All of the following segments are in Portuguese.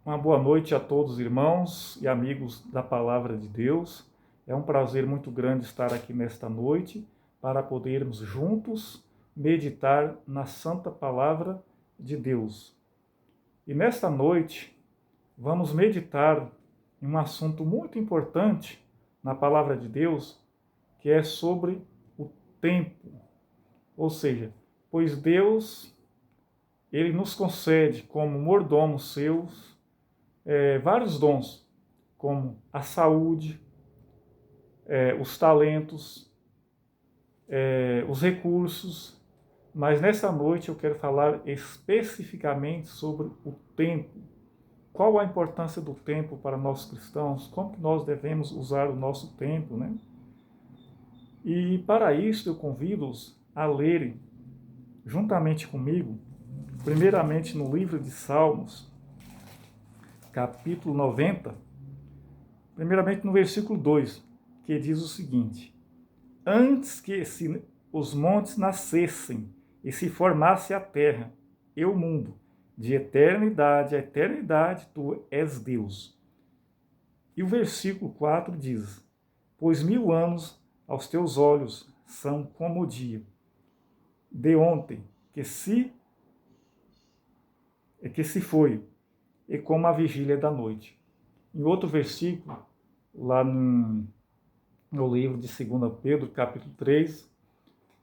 Uma boa noite a todos, irmãos e amigos da Palavra de Deus. É um prazer muito grande estar aqui nesta noite para podermos juntos meditar na Santa Palavra de Deus. E nesta noite vamos meditar em um assunto muito importante na Palavra de Deus, que é sobre o tempo. Ou seja, pois Deus, ele nos concede como mordomos seus vários dons, como a saúde, os talentos, os recursos, mas nessa noite eu quero falar especificamente sobre o tempo. Qual a importância do tempo para nós cristãos? Como que nós devemos usar o nosso tempo, né? E para isso eu convido-os a lerem juntamente comigo, primeiramente no livro de Salmos, capítulo 90, primeiramente no versículo 2, que diz o seguinte: Antes que os montes nascessem e se formasse a terra e o mundo, de eternidade a eternidade, tu és Deus. E o versículo 4 diz: Pois 1000 anos aos teus olhos são como o dia de ontem, que se foi, e como a vigília da noite. Em outro versículo, lá no livro de 2 Pedro, capítulo 3,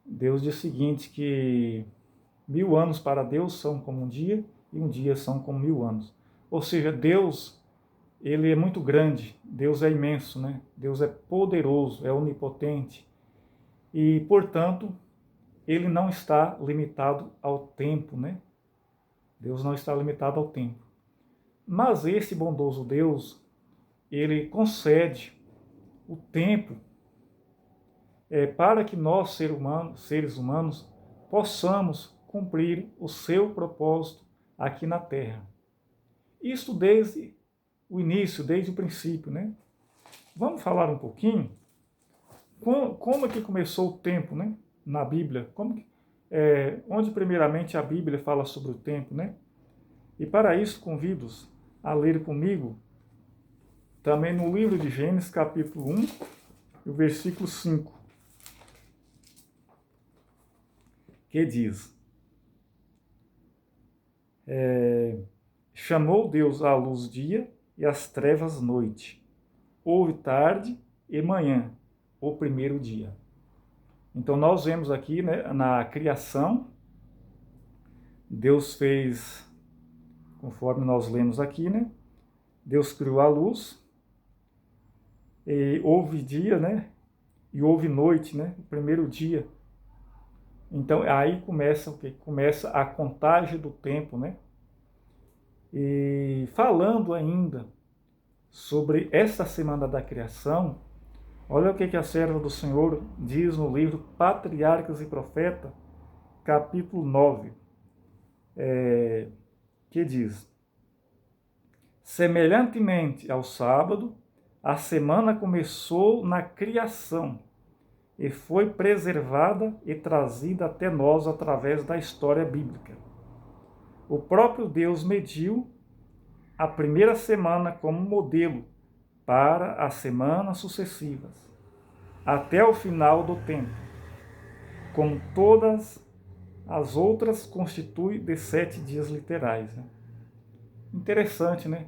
Deus diz o seguinte, que 1000 anos para Deus são como um dia, e um dia são como 1000 anos. Ou seja, Deus, ele é muito grande, Deus é imenso, né? Deus é poderoso, é onipotente, e, portanto, ele não está limitado ao tempo, né? Deus não está limitado ao tempo. Mas esse bondoso Deus, ele concede o tempo para que nós, seres humanos, possamos cumprir o seu propósito aqui na Terra. Isso desde o início, desde o princípio, né? Vamos falar um pouquinho como é que começou o tempo, né? Na Bíblia, onde primeiramente a Bíblia fala sobre o tempo, né? E para isso convido-os a ler comigo também no livro de Gênesis, capítulo 1, o versículo 5, que diz: Chamou Deus à luz dia e às trevas noite. Houve tarde e manhã, o primeiro dia. Então nós vemos aqui, né, na criação, Deus fez, conforme nós lemos aqui, né? Deus criou a luz, e houve dia, né? E houve noite, né? O primeiro dia. Então aí começa o quê? Começa a contagem do tempo, né? E falando ainda sobre essa semana da criação, olha o que a serva do Senhor diz no livro Patriarcas e Profetas, capítulo 9, que diz: Semelhantemente ao sábado, a semana começou na criação e foi preservada e trazida até nós através da história bíblica. O próprio Deus mediu a primeira semana como modelo para as semanas sucessivas, até o final do tempo, como todas as outras constitui de 7 dias literais. Né? Interessante, né?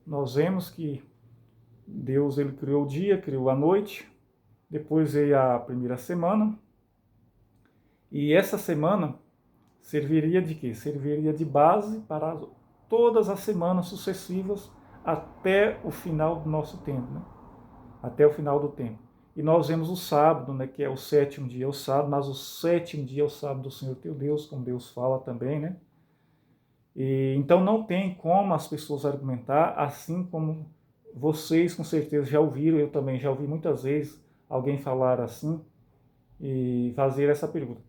Nós vemos que Deus, ele criou o dia, criou a noite, depois veio a primeira semana, e essa semana serviria de quê? Serviria de base para todas as semanas sucessivas até o final do nosso tempo, né? Até o final do tempo. E nós vemos o sábado, né, que é o sétimo dia, é o sábado, mas o sétimo dia é o sábado do Senhor teu Deus, como Deus fala também, né? E, então não tem como as pessoas argumentar, assim como vocês com certeza já ouviram, eu também já ouvi muitas vezes alguém falar assim e fazer essa pergunta.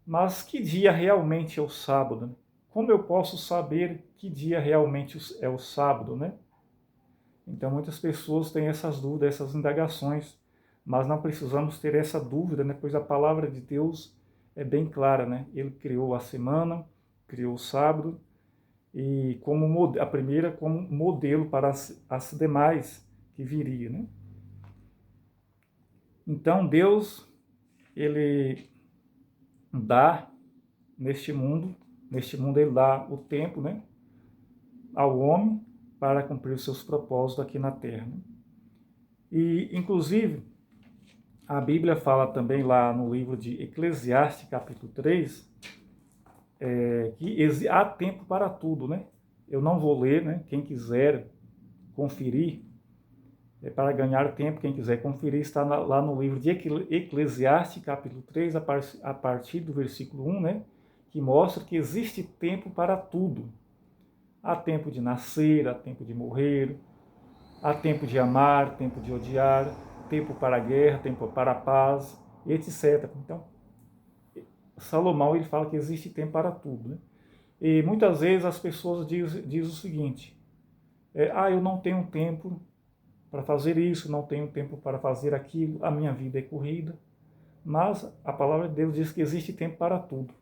Mas que dia realmente é o sábado? Né? Como eu posso saber que dia realmente é o sábado, né? Então muitas pessoas têm essas dúvidas, essas indagações, mas não precisamos ter essa dúvida, né? Pois a palavra de Deus é bem clara, né? Ele criou a semana, criou o sábado, e como a primeira como modelo para as demais que viria, né? Então Deus, ele dá neste mundo ele dá o tempo, né, ao homem para cumprir os seus propósitos aqui na Terra, né? E inclusive a Bíblia fala também lá no livro de Eclesiastes, capítulo 3, que há tempo para tudo, né? Eu não vou ler, né? Quem quiser conferir, para ganhar tempo, quem quiser conferir, está lá no livro de Eclesiastes, capítulo 3, a partir do versículo 1, né? Que mostra que existe tempo para tudo. Há tempo de nascer, há tempo de morrer, há tempo de amar, tempo de odiar, tempo para a guerra, tempo para a paz, etc. Então, Salomão ele fala que existe tempo para tudo, né? E muitas vezes as pessoas dizem o seguinte: eu não tenho tempo para fazer isso, não tenho tempo para fazer aquilo, a minha vida é corrida. Mas a palavra de Deus diz que existe tempo para tudo.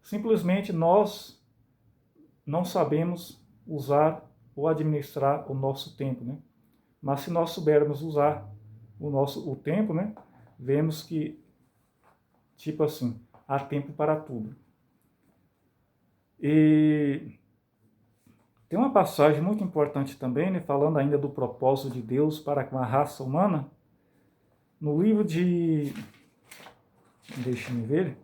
Simplesmente nós não sabemos usar ou administrar o nosso tempo, né? Mas se nós soubermos usar o tempo, né, vemos que, tipo assim, há tempo para tudo. E tem uma passagem muito importante também, né, falando ainda do propósito de Deus para com a raça humana, no livro de... deixa-me ver...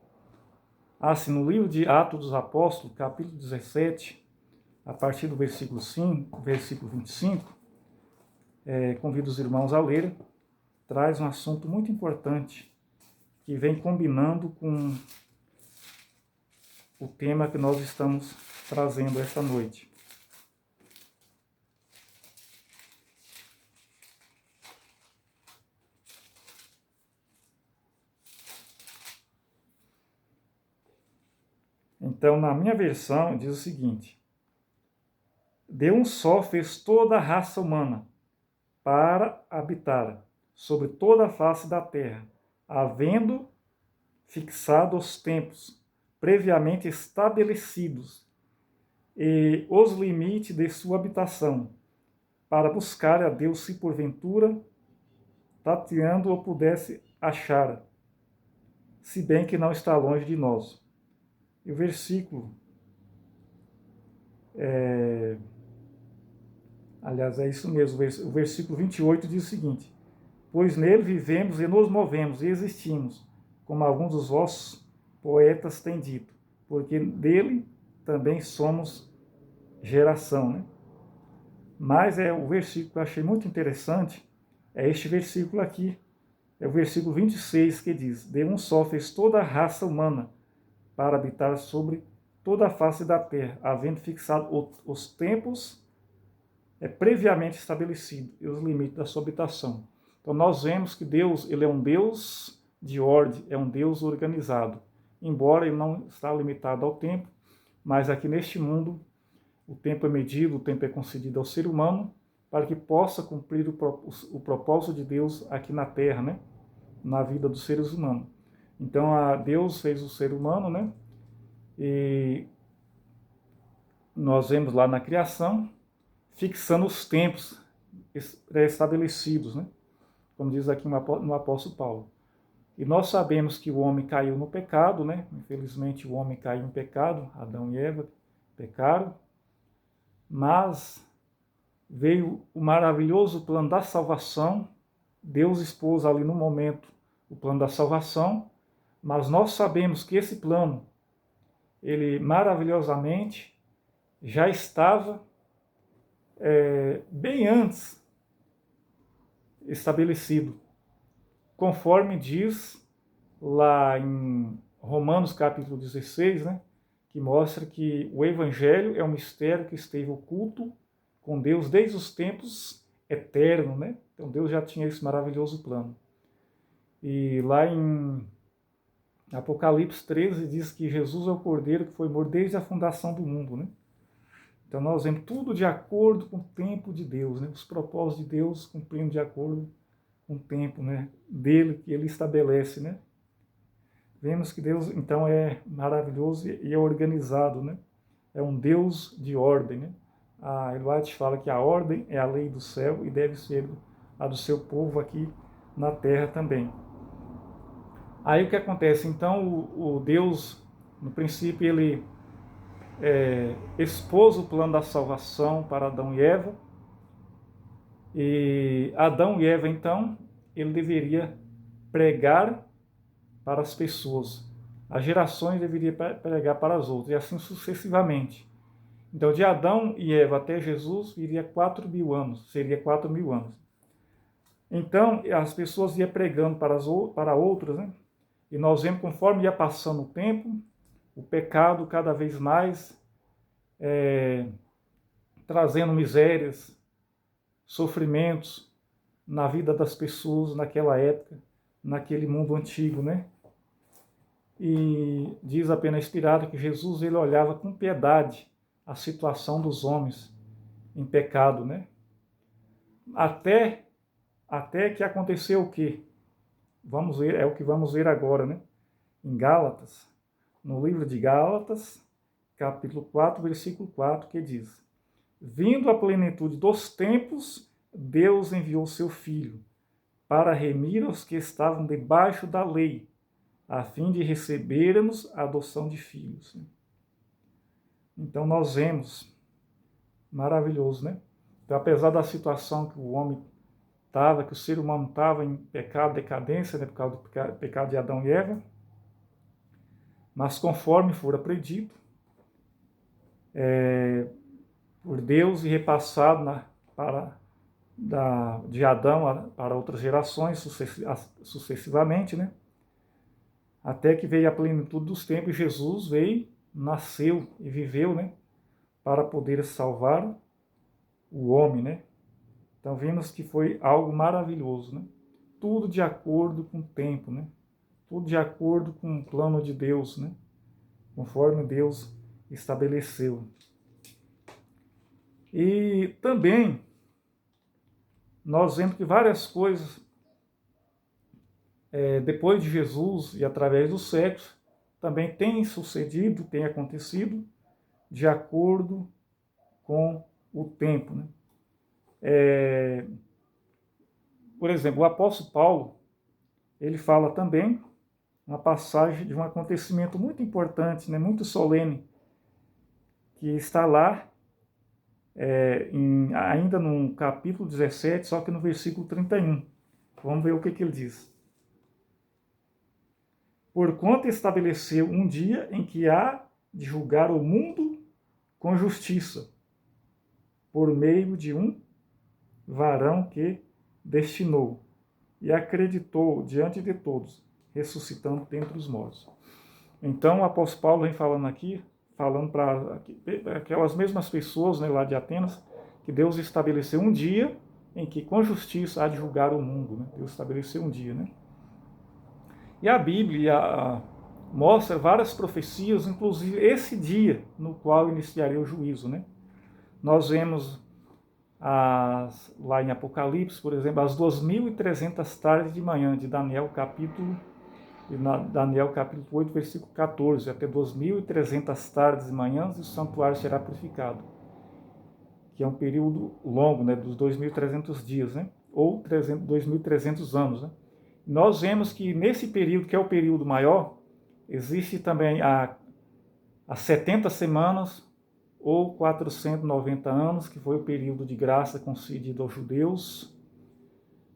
no livro de Atos dos Apóstolos, capítulo 17, a partir do versículo 5, versículo 25, convido os irmãos a ler, traz um assunto muito importante, que vem combinando com o tema que nós estamos trazendo esta noite. Então, na minha versão, diz o seguinte: de um só fez toda a raça humana para habitar sobre toda a face da terra, havendo fixado os tempos previamente estabelecidos e os limites de sua habitação, para buscar a Deus se porventura tateando o pudesse achar, se bem que não está longe de nós. E o versículo, aliás, é isso mesmo, o versículo 28 diz o seguinte: pois nele vivemos e nos movemos e existimos, como alguns dos vossos poetas têm dito, porque dele também somos geração, né? Mas o versículo que eu achei muito interessante, é este versículo aqui, é o versículo 26, que diz: de um só fez toda a raça humana para habitar sobre toda a face da terra, havendo fixado os tempos previamente estabelecidos e os limites da sua habitação. Então nós vemos que Deus, ele é um Deus de ordem, é um Deus organizado. Embora ele não está limitado ao tempo, mas aqui neste mundo o tempo é medido, o tempo é concedido ao ser humano para que possa cumprir o propósito de Deus aqui na Terra, né? Na vida dos seres humanos. Então Deus fez o ser humano, né? E nós vemos lá na criação, fixando os tempos pré-estabelecidos, né? Como diz aqui no apóstolo Paulo. E nós sabemos que o homem caiu no pecado, né? Infelizmente o homem caiu em pecado, Adão e Eva pecaram, mas veio o maravilhoso plano da salvação. Deus expôs ali no momento o plano da salvação, mas nós sabemos que esse plano, ele maravilhosamente já estava bem antes estabelecido, conforme diz lá em Romanos capítulo 16, né, que mostra que o Evangelho é um mistério que esteve oculto com Deus desde os tempos eternos, né? Então Deus já tinha esse maravilhoso plano. E lá em Apocalipse 13 diz que Jesus é o Cordeiro que foi morto desde a fundação do mundo, né? Então nós vemos tudo de acordo com o tempo de Deus, né? Os propósitos de Deus cumprindo de acordo com o tempo, né, dele que ele estabelece, né? Vemos que Deus então é maravilhoso e é organizado, né? é um Deus de ordem, né? A White fala que a ordem é a lei do céu e deve ser a do seu povo aqui na terra também. Aí o que acontece? Então o Deus, no princípio, ele expôs o plano da salvação para Adão e Eva. E Adão e Eva, então, ele deveria pregar para as pessoas. As gerações deveriam pregar para as outras, e assim sucessivamente. Então, de Adão e Eva até Jesus, viria 4.000 anos, seria 4.000 anos. Então, as pessoas iam pregando para outras, né? E nós vemos, conforme ia passando o tempo, o pecado cada vez mais trazendo misérias, sofrimentos na vida das pessoas naquela época, naquele mundo antigo, né? E diz a Pena Inspirada que Jesus ele olhava com piedade a situação dos homens em pecado, né? Até que aconteceu o quê? Vamos ver, é o que vamos ver agora, né? Em Gálatas, no livro de Gálatas, capítulo 4, versículo 4, que diz: vindo a plenitude dos tempos, Deus enviou seu Filho para remir os que estavam debaixo da lei, a fim de recebermos a adoção de filhos. Então nós vemos, maravilhoso, né? Então, apesar da situação que o homem estava, que o ser humano estava em pecado, decadência, né, por causa do pecado de Adão e Eva, mas conforme fora predito por Deus e repassado de Adão para outras gerações sucessivamente, né? Até que veio a plenitude dos tempos e Jesus veio, nasceu e viveu, né? Para poder salvar o homem, né? Então vimos que foi algo maravilhoso, né? Tudo de acordo com o tempo, né? Tudo de acordo com o plano de Deus, né? Conforme Deus estabeleceu. E também nós vemos que várias coisas, depois de Jesus e através dos séculos, também têm sucedido, têm acontecido de acordo com o tempo, né? Por exemplo, o apóstolo Paulo, ele fala também uma passagem de um acontecimento muito importante, né, muito solene, que está lá ainda no capítulo 17, só que no versículo 31. Vamos ver o que ele diz. Porquanto estabeleceu um dia em que há de julgar o mundo com justiça, por meio de um varão que destinou e acreditou diante de todos, ressuscitando dentre os mortos. Então o apóstolo Paulo vem falando aqui, falando para aquelas mesmas pessoas, né, lá de Atenas, que Deus estabeleceu um dia em que com justiça há de julgar o mundo, né? Deus estabeleceu um dia, né? E a Bíblia mostra várias profecias, inclusive esse dia no qual iniciaria o juízo, né? Nós vemos lá em Apocalipse, por exemplo, as 2.300 tardes de manhã de Daniel capítulo 8, versículo 14, até 2.300 tardes e manhãs, e o santuário será purificado, que é um período longo, né, dos 2.300 dias, né, ou 2.300 anos. Né. Nós vemos que nesse período, que é o período maior, existe também as 70 semanas, ou 490 anos, que foi o período de graça concedido aos judeus.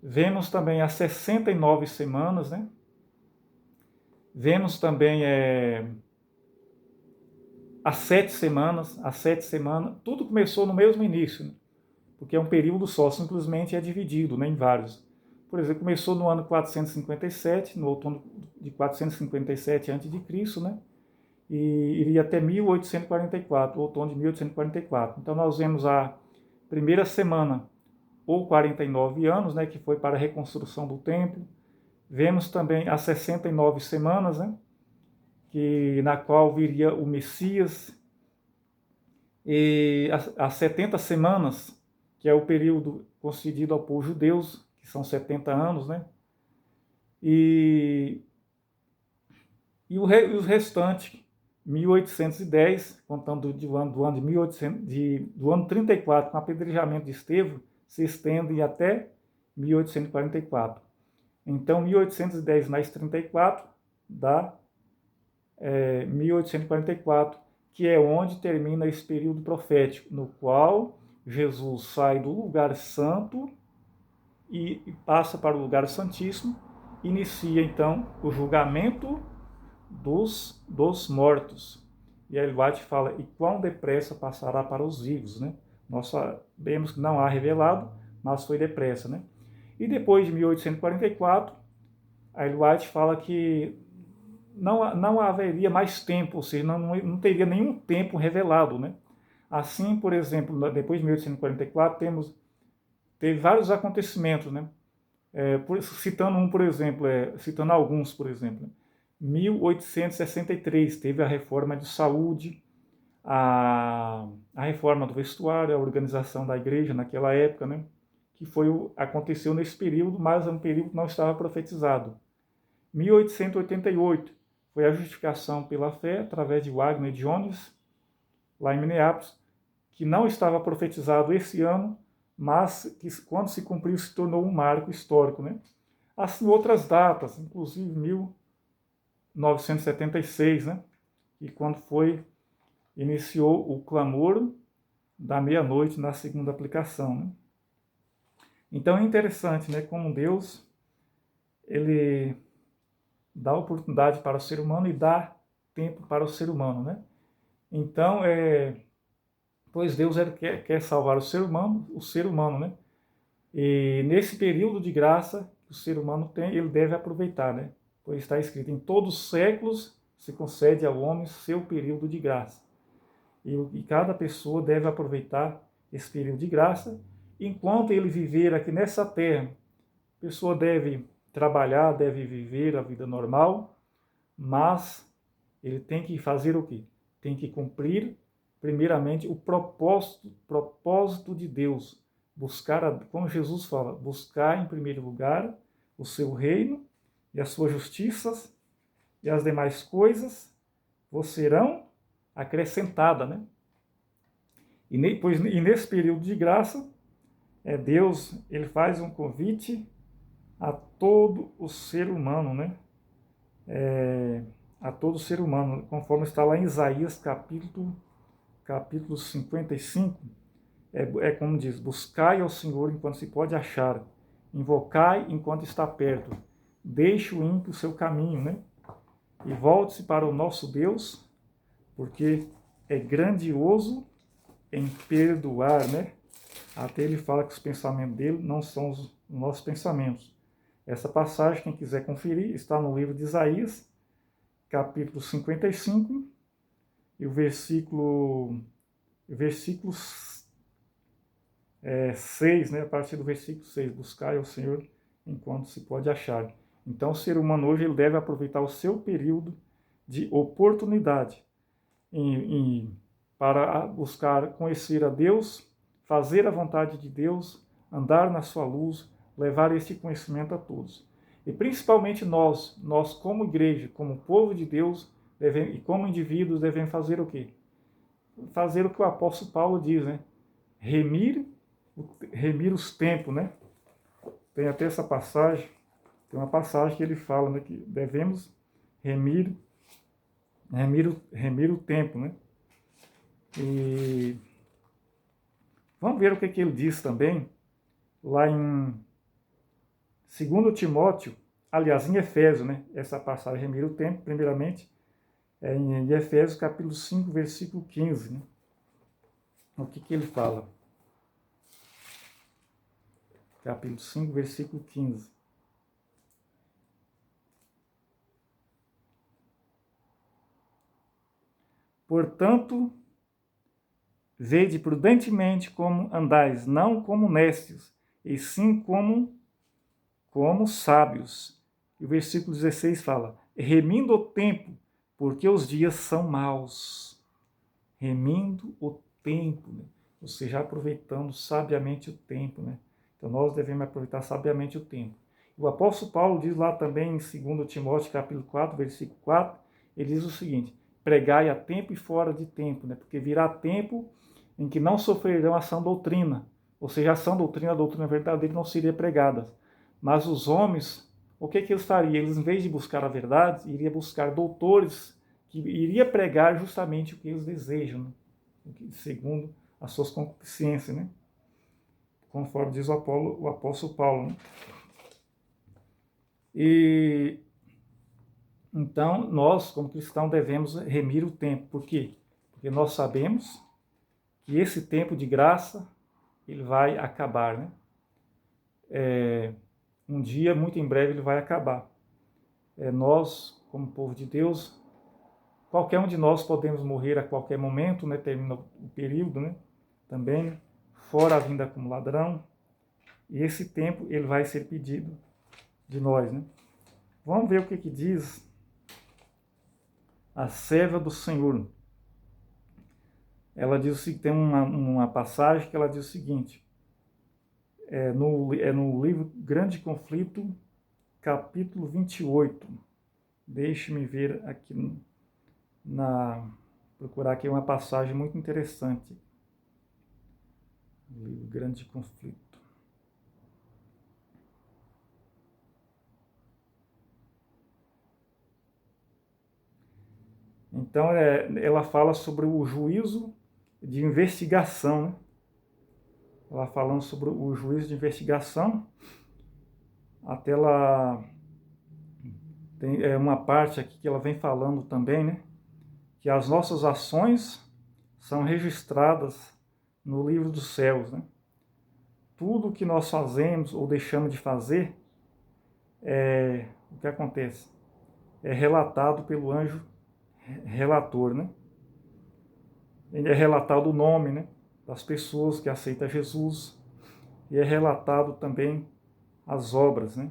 Vemos também as 69 semanas, né? Vemos também as 7 semanas, tudo começou no mesmo início, né? Porque é um período só, simplesmente é dividido, né, em vários. Por exemplo, começou no ano 457, no outono de 457 a.C., né? E iria até 1844, o outono de 1844. Então nós vemos a primeira semana, ou 49 anos, né, que foi para a reconstrução do templo. Vemos também as 69 semanas, né, na qual viria o Messias. E as 70 semanas, que é o período concedido ao povo judeu, que são 70 anos, né? E o restante, 1810, contando do ano de 1800, do ano 34, com o apedrejamento de Estevão, se estende até 1844. Então, 1810 mais 34 dá 1844, que é onde termina esse período profético, no qual Jesus sai do lugar santo e passa para o lugar santíssimo, inicia então o julgamento dos mortos. E aí White fala, e quão depressa passará para os vivos, né? Nós sabemos que não há revelado, mas foi depressa, né? E depois de 1844, aí White fala que não haveria mais tempo, ou seja, não teria nenhum tempo revelado, né? Assim, por exemplo, depois de 1844, teve vários acontecimentos, né? Citando um, por exemplo, citando alguns, por exemplo, 1863 teve a reforma de saúde, a reforma do vestuário, a organização da igreja naquela época, né? Que aconteceu nesse período, mas é um período que não estava profetizado. 1888 foi a justificação pela fé através de Wagner Jones, lá em Minneapolis, que não estava profetizado esse ano, mas que quando se cumpriu se tornou um marco histórico, né? Assim, outras datas, inclusive 1976, né? E quando iniciou o clamor da meia-noite na segunda aplicação, né? Então é interessante, né? Como Deus, ele dá oportunidade para o ser humano e dá tempo para o ser humano, né? Então, pois Deus quer salvar o ser humano, né? E nesse período de graça que o ser humano tem, ele deve aproveitar, né? Pois está escrito, em todos os séculos se concede ao homem seu período de graça. E cada pessoa deve aproveitar esse período de graça. Enquanto ele viver aqui nessa terra, a pessoa deve trabalhar, deve viver a vida normal, mas ele tem que fazer o quê? Tem que cumprir, primeiramente, o propósito de Deus. Como Jesus fala, buscar em primeiro lugar o seu reino e as suas justiças, e as demais coisas vos serão acrescentadas, né? E nesse período de graça, Deus ele faz um convite a todo o ser humano, né? A todo ser humano, conforme está lá em Isaías capítulo 55, como diz, buscai ao Senhor enquanto se pode achar, invocai enquanto está perto, deixe o ímpio o seu caminho, né? E volte-se para o nosso Deus, porque é grandioso em perdoar, né? Até ele fala que os pensamentos dele não são os nossos pensamentos. Essa passagem, quem quiser conferir, está no livro de Isaías, capítulo 55, e o versículo 6, né? A partir do versículo 6, buscai ao Senhor enquanto se pode achar. Então, o ser humano hoje ele deve aproveitar o seu período de oportunidade para buscar conhecer a Deus, fazer a vontade de Deus, andar na sua luz, levar este conhecimento a todos. E principalmente nós como igreja, como povo de Deus, e como indivíduos, devemos fazer o quê? Fazer o que o apóstolo Paulo diz, né? Remir os tempos, né? Tem até essa passagem, tem uma passagem que ele fala, né, que devemos remir o tempo, né? E vamos ver o que ele diz também, lá em 2 Timóteo, aliás, em Efésios, né? Essa passagem, remir o tempo, primeiramente, em Efésios capítulo 5, versículo 15, né? O que ele fala? Capítulo 5, versículo 15. Portanto, vede prudentemente como andais, não como necios, e sim como sábios. E o versículo 16 fala, remindo o tempo, porque os dias são maus. Remindo o tempo, né? Ou seja, aproveitando sabiamente o tempo, né? Então nós devemos aproveitar sabiamente o tempo. O apóstolo Paulo diz lá também em 2 Timóteo capítulo 4, versículo 4, ele diz o seguinte, pregai a tempo e fora de tempo, né? Porque virá tempo em que não sofrerão a sã doutrina, ou seja, a sã doutrina, a doutrina verdadeira não seria pregada. Mas os homens, o que eles fariam? Eles, em vez de buscar a verdade, iriam buscar doutores que iriam pregar justamente o que eles desejam, né? Segundo as suas concupiscências, né? Conforme diz o apóstolo Paulo, né? E então nós, como cristãos, devemos remir o tempo. Por quê? Porque nós sabemos que esse tempo de graça ele vai acabar, né? Um dia, muito em breve, ele vai acabar. Nós, como povo de Deus, qualquer um de nós podemos morrer a qualquer momento, né? Termina o período, né? Também, fora a vinda como ladrão. E esse tempo ele vai ser pedido de nós, né? Vamos ver o que diz a serva do Senhor. Ela diz que tem uma passagem que ela diz o seguinte: no livro Grande Conflito, capítulo 28. Deixe-me ver aqui procurar aqui uma passagem muito interessante. O livro Grande Conflito. Então, ela fala sobre o juízo de investigação, né? Ela falando sobre o juízo de investigação, até ela tem uma parte aqui que ela vem falando também, né? Que as nossas ações são registradas no livro dos céus, né? Tudo que nós fazemos ou deixamos de fazer, o que acontece? É relatado pelo anjo relator, né? Ele é relatado o nome, né, das pessoas que aceitam Jesus, e é relatado também as obras, né?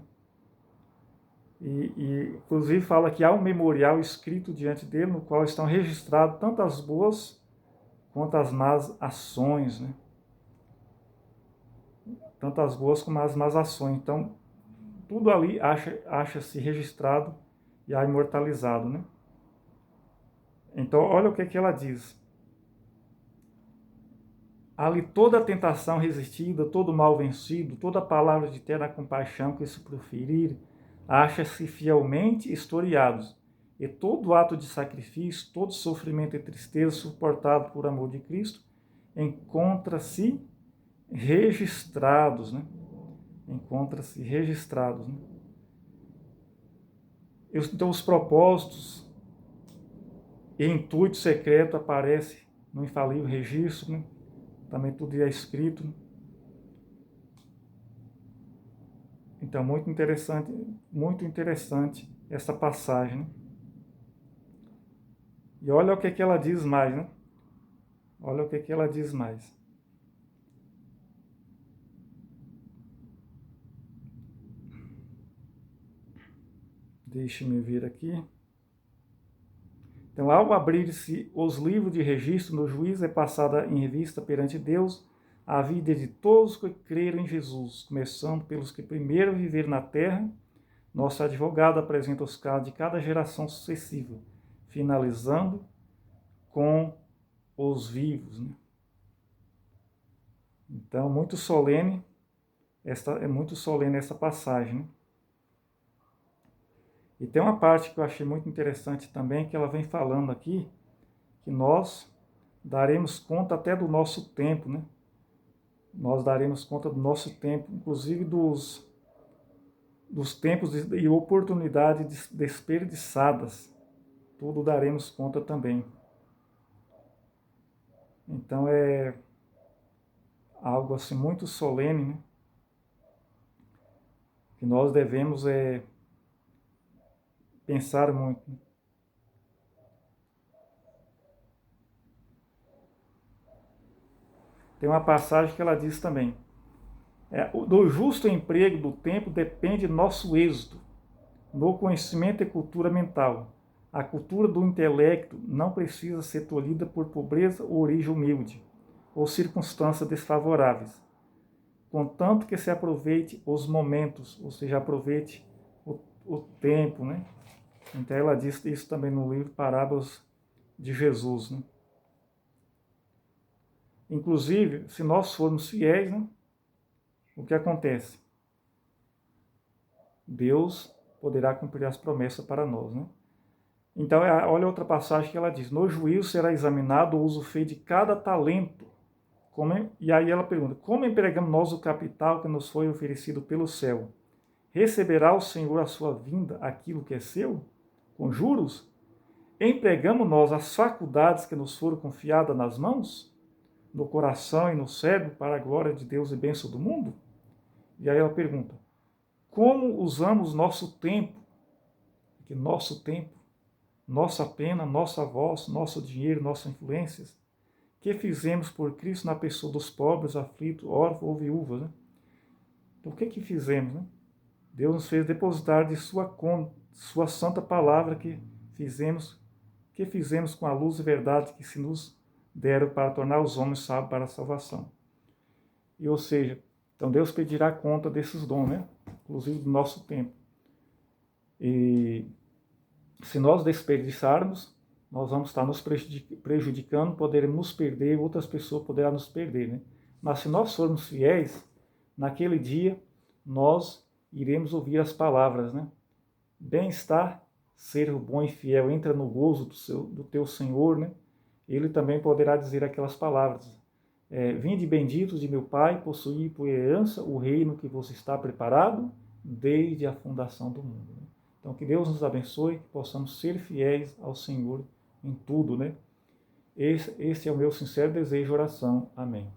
Inclusive fala que há um memorial escrito diante dele, no qual estão registradas tanto as boas quanto as más ações, né? Tanto as boas como as más ações. Então, tudo ali acha-se registrado e imortalizado, né? Então, olha o que ela diz. Ali toda a tentação resistida, todo mal vencido, toda palavra de terna compaixão que se proferir, acha-se fielmente historiados, e todo ato de sacrifício, todo sofrimento e tristeza suportado por amor de Cristo, encontra-se registrados, né? Encontra-se registrados, né? Então os propósitos e intuito secreto aparecem no infalível registro, né? Também tudo é escrito. Então, muito interessante essa passagem, né? E olha o que ela diz mais, né? Olha o que ela diz mais. Deixe-me ver aqui. Então, ao abrir-se os livros de registro, no juízo é passada em revista perante Deus a vida de todos que creram em Jesus, começando pelos que primeiro viveram na terra. Nosso advogado apresenta os casos de cada geração sucessiva, finalizando com os vivos, né? Então, muito solene essa passagem, né? E tem uma parte que eu achei muito interessante também, que ela vem falando aqui, que nós daremos conta até do nosso tempo, né? Nós daremos conta do nosso tempo, inclusive dos tempos e oportunidades desperdiçadas. Tudo daremos conta também. Então é algo assim muito solene, né? Que nós devemos pensar muito. Tem uma passagem que ela diz também: do justo emprego do tempo depende nosso êxito no conhecimento e cultura mental. A cultura do intelecto não precisa ser tolhida por pobreza ou origem humilde, ou circunstâncias desfavoráveis, contanto que se aproveite os momentos, ou seja, aproveite o tempo, né? Então ela diz isso também no livro Parábolas de Jesus, né? Inclusive, se nós formos fiéis, né, o que acontece? Deus poderá cumprir as promessas para nós, né? Então, olha outra passagem que ela diz: no juízo será examinado o uso feito de cada talento. E aí ela pergunta: como empregamos nós o capital que nos foi oferecido pelo céu? Receberá o Senhor à sua vinda aquilo que é seu? Com juros? Empregamos nós as faculdades que nos foram confiadas nas mãos? No coração e no cérebro, para a glória de Deus e bênção do mundo? E aí ela pergunta: como usamos nosso tempo? Que nosso tempo, nossa pena, nossa voz, nosso dinheiro, nossas influências, que fizemos por Cristo na pessoa dos pobres, aflitos, órfãos ou viúvas, né? Por que fizemos, né? Deus nos fez depositar de sua santa palavra que fizemos com a luz e verdade que se nos deram para tornar os homens sábios para a salvação. E ou seja, então Deus pedirá conta desses dons, né? Inclusive do nosso tempo. E se nós desperdiçarmos, nós vamos estar nos prejudicando, poderemos nos perder, outras pessoas poderão nos perder, né? Mas se nós formos fiéis, naquele dia nós iremos ouvir as palavras, né? Bem-estar, servo bom e fiel, entra no gozo do teu Senhor, né? Ele também poderá dizer aquelas palavras: vinde benditos de meu Pai, possuí por herança o reino que vos está preparado desde a fundação do mundo. Né? Então, que Deus nos abençoe, que possamos ser fiéis ao Senhor em tudo, né? Esse é o meu sincero desejo e oração. Amém.